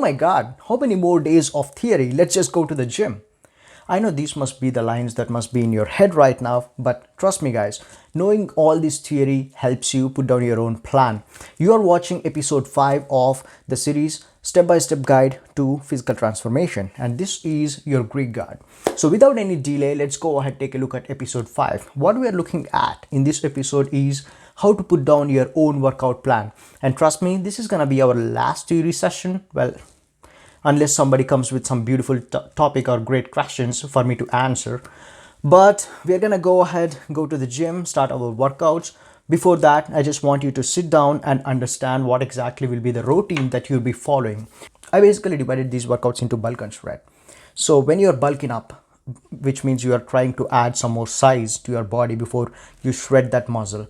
my god, how many more days of theory? Let's just go to the gym. I know these must be the lines that must be in your head right now, but trust me, guys, knowing all this theory helps you put down your own plan. You are watching episode 5 of the series Step by Step Guide to Physical Transformation, and this is your Greek guide. So, without any delay, let's go ahead and take a look at episode 5. What we are looking at in this episode is how to put down your own workout plan. And trust me, this is gonna be our last theory session. Well, unless somebody comes with some beautiful topic or great questions for me to answer. But we're gonna go ahead, go to the gym, start our workouts. Before that, I just want you to sit down and understand what exactly will be the routine that you'll be following. I basically divided these workouts into bulk and shred. So when you're bulking up, which means you are trying to add some more size to your body before you shred that muscle,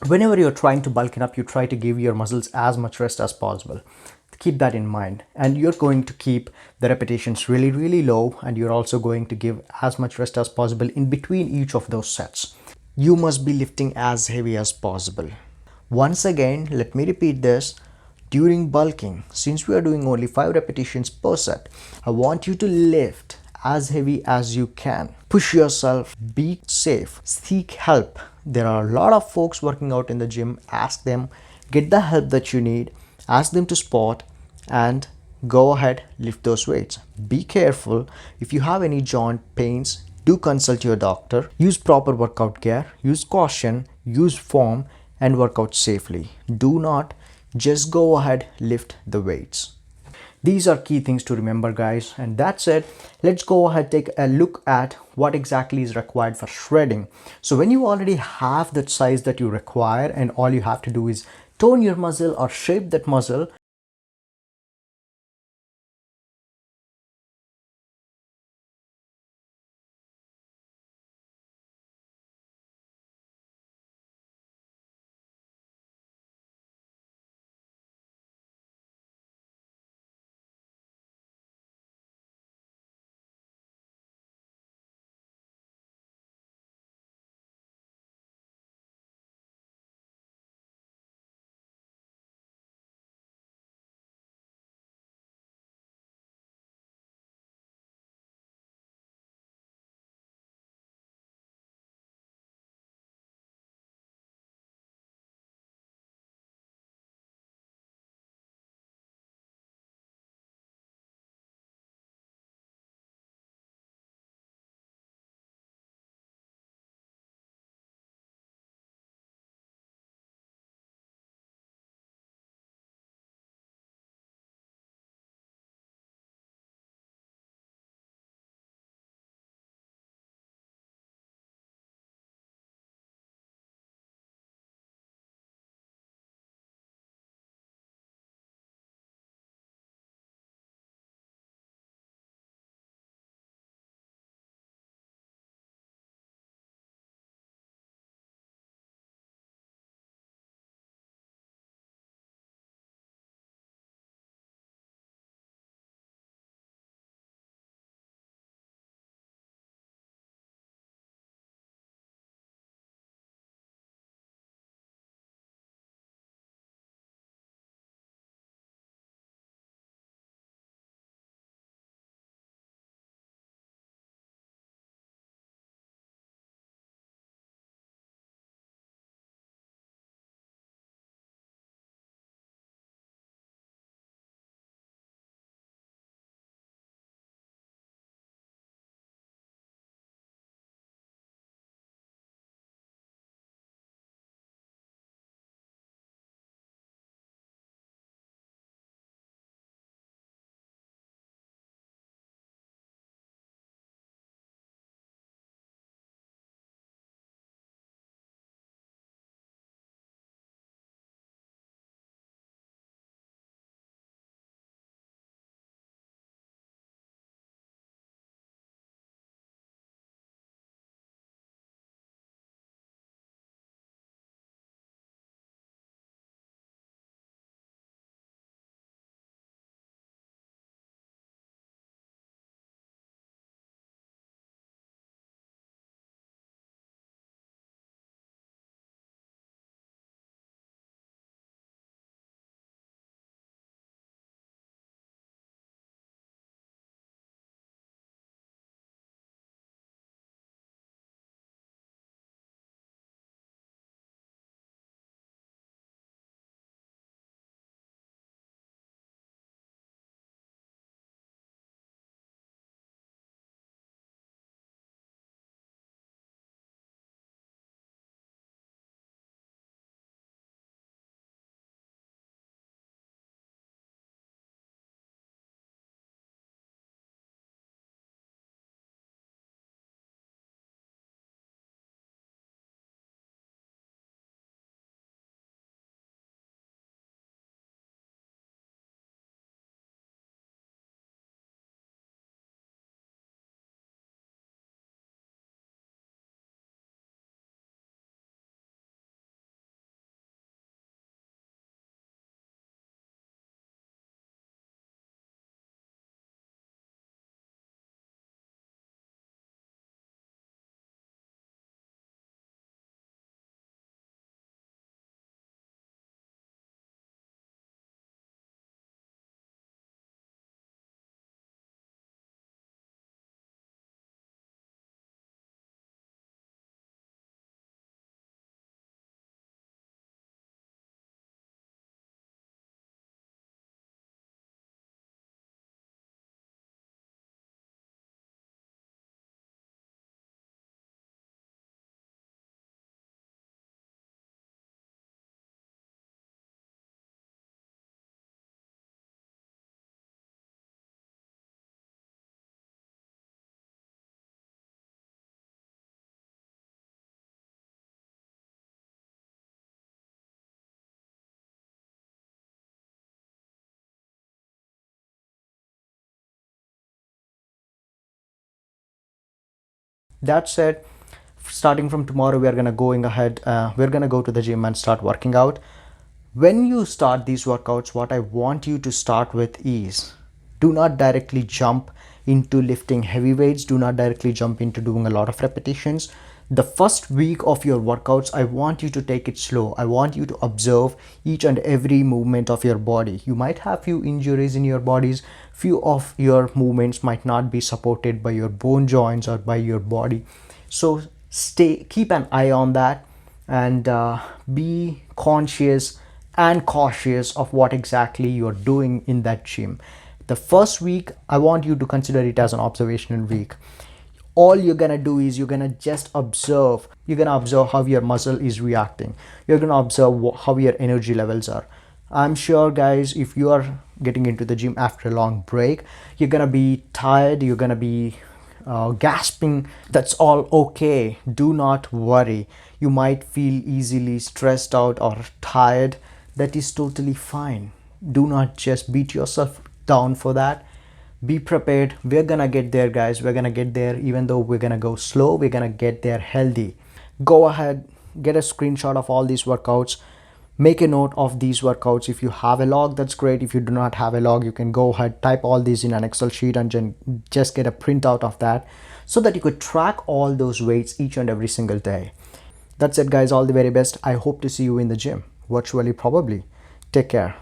whenever you're trying to bulk it up, you try to give your muscles as much rest as possible. Keep that in mind, and you're going to keep the repetitions really, really low, and you're also going to give as much rest as possible in between each of those sets. You must be lifting as heavy as possible. Once again, let me repeat this. During bulking, since we are doing only 5 repetitions per set, I want you to lift as heavy as you can. Push yourself, be safe, seek help. There are a lot of folks working out in the gym. Ask them, get the help that you need, ask them to spot, and go ahead, lift those weights. Be careful. If you have any joint pains, do consult your doctor. Use proper workout gear, use caution, use form, and work out safely. Do not just go ahead, lift the weights. These are key things to remember, guys, and that's it. Let's go ahead, take a look at what exactly is required for shredding. So when you already have that size that you require, and all you have to do is tone your muscle or shape that muscle, That said, starting from tomorrow, we are gonna going ahead. We're gonna go to the gym and start working out. When you start these workouts, what I want you to start with is, do not directly jump into lifting heavy weights. Do not directly jump into doing a lot of repetitions. The first week of your workouts, I want you to take it slow. I want you to observe each and every movement of your body. You might have few injuries in your bodies. Few of your movements might not be supported by your bone joints or by your body. So keep an eye on that, and be conscious and cautious of what exactly you're doing in that gym. The first week, I want you to consider it as an observational week. All you're gonna do is you're gonna just observe. You're gonna observe how your muscle is reacting. You're gonna observe how your energy levels are. I'm sure, guys, if you are getting into the gym after a long break, you're gonna be tired, you're gonna be gasping. That's all okay. Do not worry. You might feel easily stressed out or tired. That is totally fine. Do not just beat yourself down for that. Be prepared. We're gonna get there, guys. We're gonna get there. Even though we're gonna go slow, we're gonna get there healthy. Go ahead, get a screenshot of all these workouts. Make a note of these workouts. If you have a log, that's great. If you do not have a log, you can go ahead, type all these in an Excel sheet and just get a printout of that, so that you could track all those weights each and every single day. That's it, guys. All the very best. I hope to see you in the gym, virtually probably. Take care.